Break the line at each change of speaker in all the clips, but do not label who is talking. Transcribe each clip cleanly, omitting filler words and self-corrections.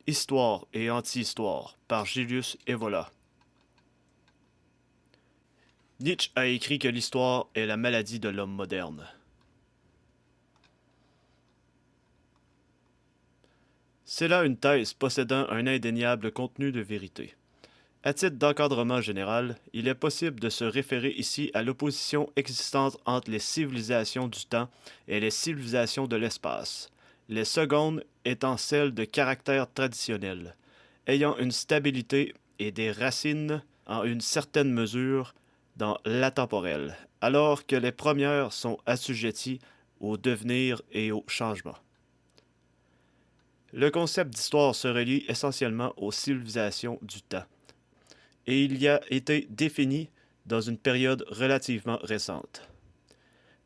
Histoire et anti-histoire par Julius Evola. Nietzsche a écrit que l'histoire est la maladie de l'homme moderne. C'est là une thèse possédant un indéniable contenu de vérité. À titre d'encadrement général, il est possible de se référer ici à l'opposition existante entre les civilisations du temps et les civilisations de l'espace, les secondes étant celles de caractère traditionnel, ayant une stabilité et des racines en une certaine mesure dans l'atemporel, alors que les premières sont assujetties au devenir et au changement. Le concept d'histoire se relie essentiellement aux civilisations du temps, et il y a été défini dans une période relativement récente.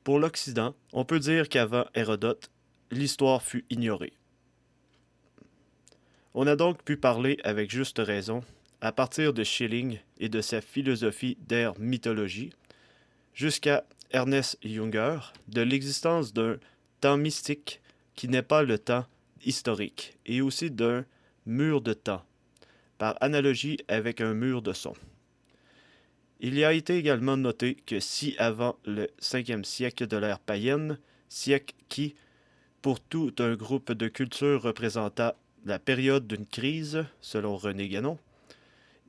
Pour l'Occident, on peut dire qu'avant Hérodote, l'histoire fut ignorée. On a donc pu parler avec juste raison, à partir de Schelling et de sa philosophie der mythologie, jusqu'à Ernest Junger, de l'existence d'un temps mystique qui n'est pas le temps historique, et aussi d'un mur de temps, par analogie avec un mur de son. Il y a été également noté que si avant le 5e siècle de l'ère païenne, siècle qui, pour tout un groupe de cultures représenta la période d'une crise, selon René Guénon,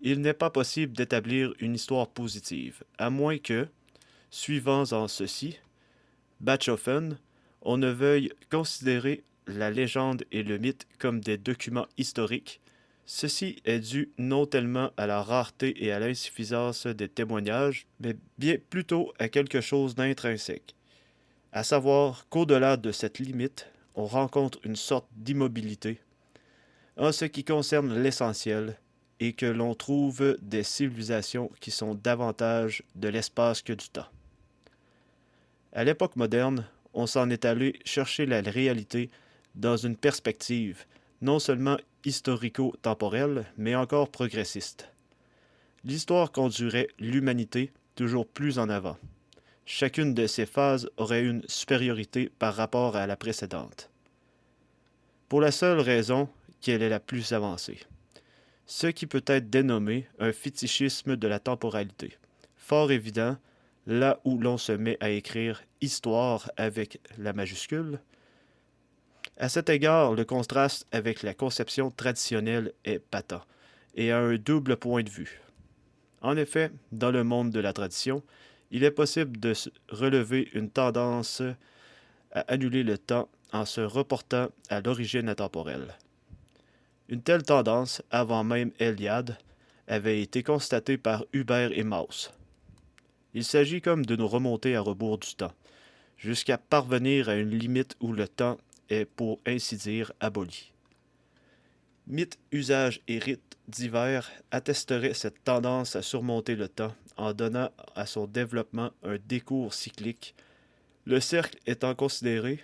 il n'est pas possible d'établir une histoire positive, à moins que, suivant en ceci, Bachofen, on ne veuille considérer la légende et le mythe comme des documents historiques. Ceci est dû non tellement à la rareté et à l'insuffisance des témoignages, mais bien plutôt à quelque chose d'intrinsèque, à savoir qu'au-delà de cette limite, on rencontre une sorte d'immobilité en ce qui concerne l'essentiel, et que l'on trouve des civilisations qui sont davantage de l'espace que du temps. À l'époque moderne, on s'en est allé chercher la réalité dans une perspective non seulement historico-temporelle, mais encore progressiste. L'histoire conduirait l'humanité toujours plus en avant. Chacune de ces phases aurait une supériorité par rapport à la précédente, pour la seule raison qu'elle est la plus avancée. Ce qui peut être dénommé un fétichisme de la temporalité, fort évident là où l'on se met à écrire histoire avec la majuscule. À cet égard, le contraste avec la conception traditionnelle est patent, et a un double point de vue. En effet, dans le monde de la tradition, il est possible de relever une tendance à annuler le temps en se reportant à l'origine intemporelle. Une telle tendance, avant même Eliade, avait été constatée par Huber et Mauss. Il s'agit comme de nous remonter à rebours du temps, jusqu'à parvenir à une limite où le temps est, pour ainsi dire, aboli. Mythes, usages et rites divers attesteraient cette tendance à surmonter le temps en donnant à son développement un décours cyclique, le cercle étant considéré,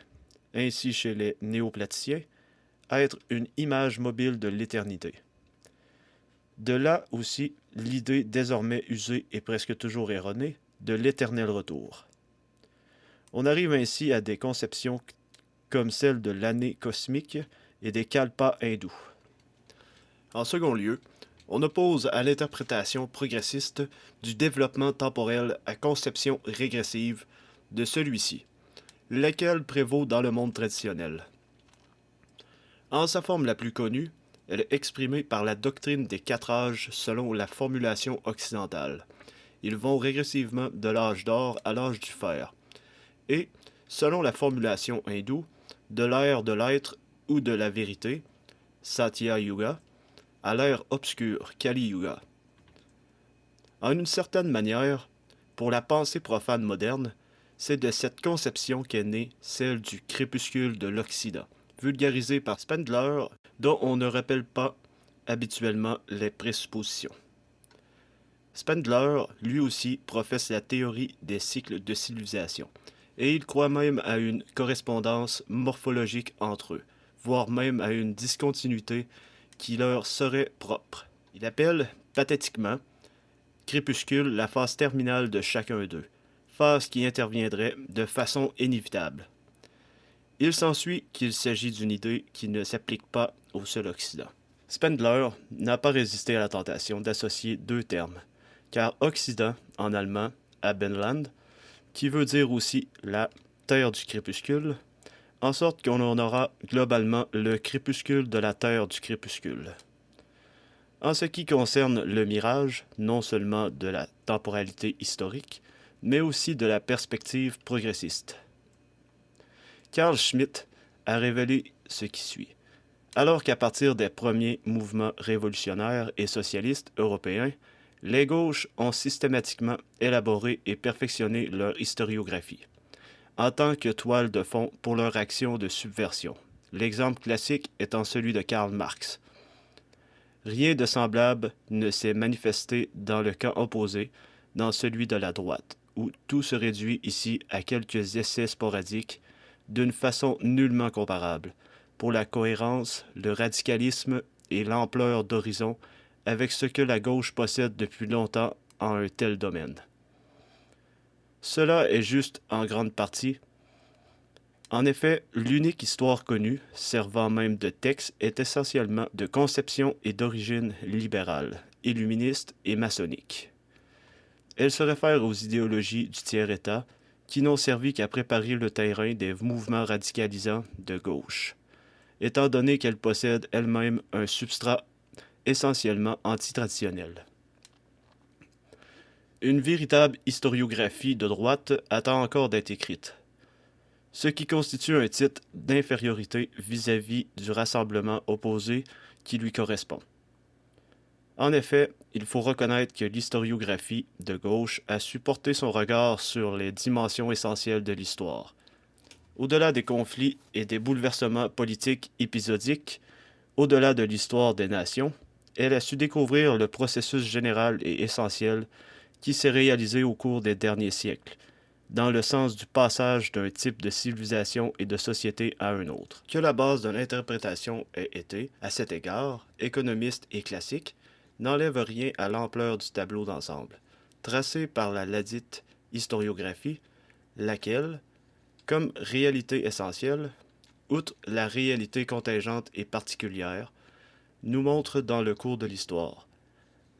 ainsi chez les néoplaticiens, être une image mobile de l'éternité. De là aussi l'idée désormais usée et presque toujours erronée de l'éternel retour. On arrive ainsi à des conceptions comme celle de l'année cosmique et des kalpas hindous. En second lieu, on oppose à l'interprétation progressiste du développement temporel à conception régressive de celui-ci, laquelle prévaut dans le monde traditionnel. En sa forme la plus connue, elle est exprimée par la doctrine des 4 âges selon la formulation occidentale. Ils vont régressivement de l'âge d'or à l'âge du fer. Et, selon la formulation hindoue, de l'ère de l'être ou de la vérité, Satya Yuga, à l'ère obscure, Kali Yuga. En une certaine manière, pour la pensée profane moderne, c'est de cette conception qu'est née celle du crépuscule de l'Occident, vulgarisée par Spengler, dont on ne rappelle pas habituellement les présuppositions. Spengler, lui aussi, professe la théorie des cycles de civilisation, et il croit même à une correspondance morphologique entre eux, voire même à une discontinuité qui leur serait propre. Il appelle, pathétiquement, crépuscule la phase terminale de chacun d'eux, phase qui interviendrait de façon inévitable. Il s'ensuit qu'il s'agit d'une idée qui ne s'applique pas au seul Occident. Spendler n'a pas résisté à la tentation d'associer deux termes, car Occident, en allemand, Abendland, qui veut dire aussi la terre du crépuscule, en sorte qu'on en aura globalement le crépuscule de la terre du crépuscule. En ce qui concerne le mirage, non seulement de la temporalité historique, mais aussi de la perspective progressiste. Carl Schmitt a révélé ce qui suit. Alors qu'à partir des premiers mouvements révolutionnaires et socialistes européens, les gauches ont systématiquement élaboré et perfectionné leur historiographie, en tant que toile de fond pour leur action de subversion. L'exemple classique étant celui de Karl Marx. Rien de semblable ne s'est manifesté dans le camp opposé, dans celui de la droite, où tout se réduit ici à quelques essais sporadiques, d'une façon nullement comparable, pour la cohérence, le radicalisme et l'ampleur d'horizon avec ce que la gauche possède depuis longtemps en un tel domaine. Cela est juste en grande partie. En effet, l'unique histoire connue, servant même de texte, est essentiellement de conception et d'origine libérale, illuministe et maçonnique. Elle se réfère aux idéologies du tiers-État qui n'ont servi qu'à préparer le terrain des mouvements radicalisants de gauche, étant donné qu'elle possède elle-même un substrat essentiellement antitraditionnel. Une véritable historiographie de droite attend encore d'être écrite, ce qui constitue un titre d'infériorité vis-à-vis du rassemblement opposé qui lui correspond. En effet, il faut reconnaître que l'historiographie de gauche a su porter son regard sur les dimensions essentielles de l'histoire. Au-delà des conflits et des bouleversements politiques épisodiques, au-delà de l'histoire des nations, elle a su découvrir le processus général et essentiel qui s'est réalisé au cours des derniers siècles, dans le sens du passage d'un type de civilisation et de société à un autre. Que la base de l'interprétation ait été, à cet égard, économiste et classique, n'enlève rien à l'ampleur du tableau d'ensemble, tracé par la ladite historiographie, laquelle, comme réalité essentielle, outre la réalité contingente et particulière, nous montre dans le cours de l'histoire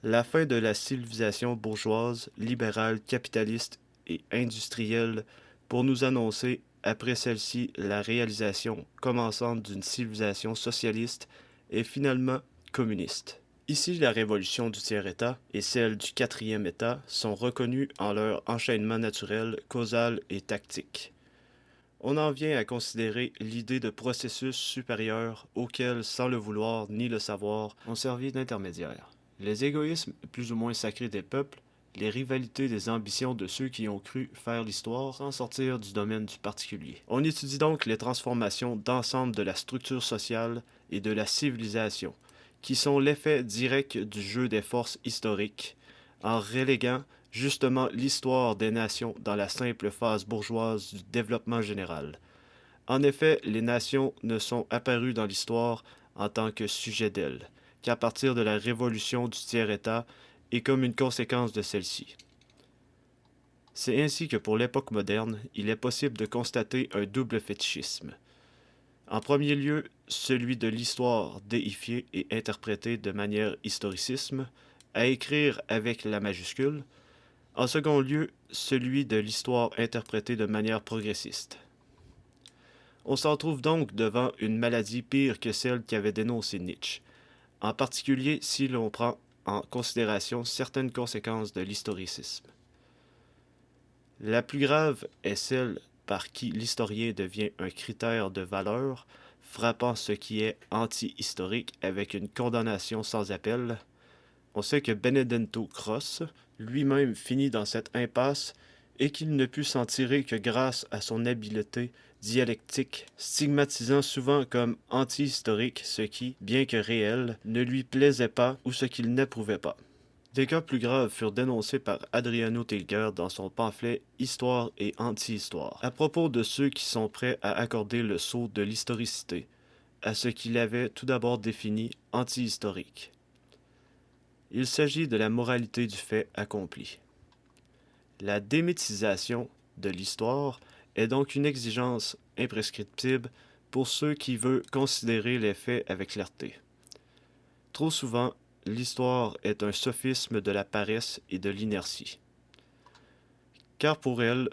la fin de la civilisation bourgeoise, libérale, capitaliste et industrielle pour nous annoncer, après celle-ci, la réalisation commençante d'une civilisation socialiste et finalement communiste. Ici, la révolution du tiers-État et celle du quatrième État sont reconnues en leur enchaînement naturel, causal et tactique. On en vient à considérer l'idée de processus supérieur auquel, sans le vouloir ni le savoir, on servit d'intermédiaire. Les égoïsmes plus ou moins sacrés des peuples, les rivalités des ambitions de ceux qui ont cru faire l'histoire sans sortir du domaine du particulier. On étudie donc les transformations d'ensemble de la structure sociale et de la civilisation, qui sont l'effet direct du jeu des forces historiques, en reléguant justement l'histoire des nations dans la simple phase bourgeoise du développement général. En effet, les nations ne sont apparues dans l'histoire en tant que sujet d'elles, qu'à partir de la révolution du tiers-État et comme une conséquence de celle-ci. C'est ainsi que pour l'époque moderne, il est possible de constater un double fétichisme. En premier lieu, celui de l'histoire déifiée et interprétée de manière historicisme, à écrire avec la majuscule. En second lieu, celui de l'histoire interprétée de manière progressiste. On s'en trouve donc devant une maladie pire que celle qu'avait dénoncée Nietzsche, en particulier si l'on prend en considération certaines conséquences de l'historicisme. La plus grave est celle par qui l'historien devient un critère de valeur, frappant ce qui est anti-historique avec une condamnation sans appel. On sait que Benedetto Croce lui-même finit dans cette impasse et qu'il ne put s'en tirer que grâce à son habileté dialectique, stigmatisant souvent comme anti-historique ce qui, bien que réel, ne lui plaisait pas ou ce qu'il n'approuvait pas. Des cas plus graves furent dénoncés par Adriano Tilger dans son pamphlet Histoire et anti-histoire, à propos de ceux qui sont prêts à accorder le sceau de l'historicité à ce qu'il avait tout d'abord défini anti-historique. Il s'agit de la moralité du fait accompli. La démythisation de l'histoire est donc une exigence imprescriptible pour ceux qui veulent considérer les faits avec clarté. Trop souvent, l'histoire est un sophisme de la paresse et de l'inertie. Car pour elle,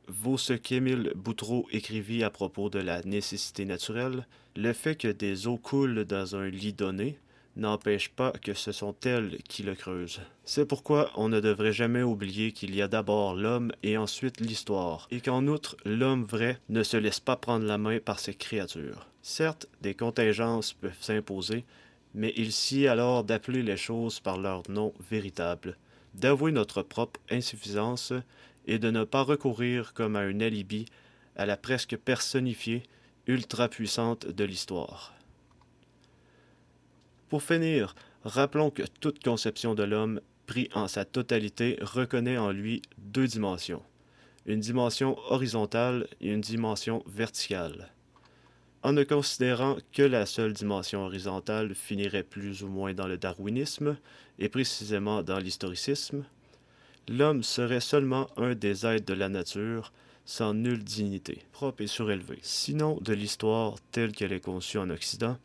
vaut ce qu'Émile Boutreau écrivit à propos de la nécessité naturelle, le fait que des eaux coulent dans un lit donné n'empêche pas que ce sont elles qui le creusent. C'est pourquoi on ne devrait jamais oublier qu'il y a d'abord l'homme et ensuite l'histoire, et qu'en outre, l'homme vrai ne se laisse pas prendre la main par ses créatures. Certes, des contingences peuvent s'imposer, mais il sied alors d'appeler les choses par leur nom véritable, d'avouer notre propre insuffisance et de ne pas recourir comme à un alibi à la presque personnifiée, ultra-puissante de l'histoire. Pour finir, rappelons que toute conception de l'homme, pris en sa totalité, reconnaît en lui deux dimensions, une dimension horizontale et une dimension verticale. En ne considérant que la seule dimension horizontale finirait plus ou moins dans le darwinisme, et précisément dans l'historicisme, l'homme serait seulement un des êtres de la nature, sans nulle dignité, propre et surélevée. Sinon de l'histoire telle qu'elle est conçue en Occident,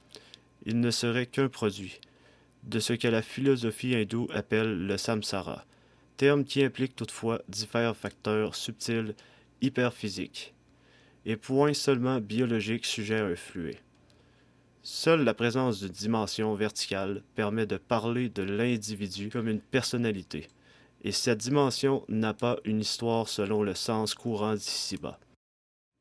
il ne serait qu'un produit de ce que la philosophie hindoue appelle le samsara, terme qui implique toutefois divers facteurs subtils hyperphysiques, et point seulement biologiques sujets à influer. Seule la présence d'une dimension verticale permet de parler de l'individu comme une personnalité, et cette dimension n'a pas une histoire selon le sens courant d'ici-bas.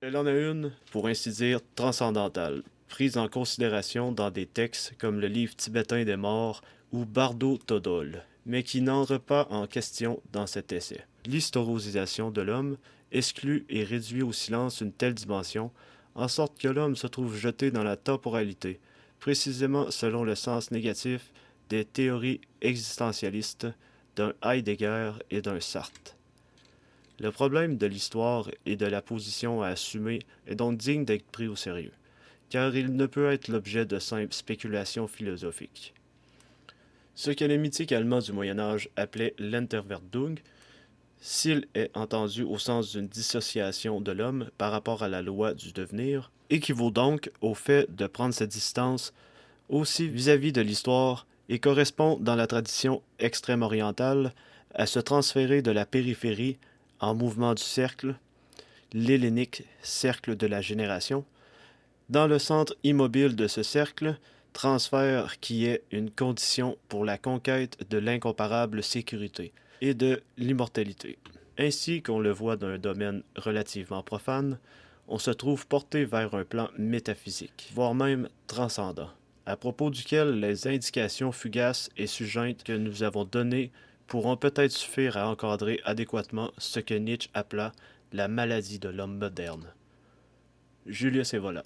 Elle en a une, pour ainsi dire, transcendantale, prise en considération dans des textes comme le livre tibétain des morts ou Bardo Todol, mais qui n'entre pas en question dans cet essai. L'historosisation de l'homme exclut et réduit au silence une telle dimension, en sorte que l'homme se trouve jeté dans la temporalité, précisément selon le sens négatif des théories existentialistes d'un Heidegger et d'un Sartre. Le problème de l'histoire et de la position à assumer est donc digne d'être pris au sérieux, car il ne peut être l'objet de simples spéculations philosophiques. Ce que les mythiques allemands du Moyen Âge appelaient l'Enterwerdung, s'il est entendu au sens d'une dissociation de l'homme par rapport à la loi du devenir, équivaut donc au fait de prendre sa distance aussi vis-à-vis de l'histoire et correspond dans la tradition extrême-orientale à se transférer de la périphérie en mouvement du cercle, l'hellénique cercle de la génération, dans le centre immobile de ce cercle, transfert qui est une condition pour la conquête de l'incomparable sécurité et de l'immortalité. Ainsi qu'on le voit d'un domaine relativement profane, on se trouve porté vers un plan métaphysique, voire même transcendant, à propos duquel les indications fugaces et succinctes que nous avons données pourront peut-être suffire à encadrer adéquatement ce que Nietzsche appela la maladie de l'homme moderne. Julius Evola.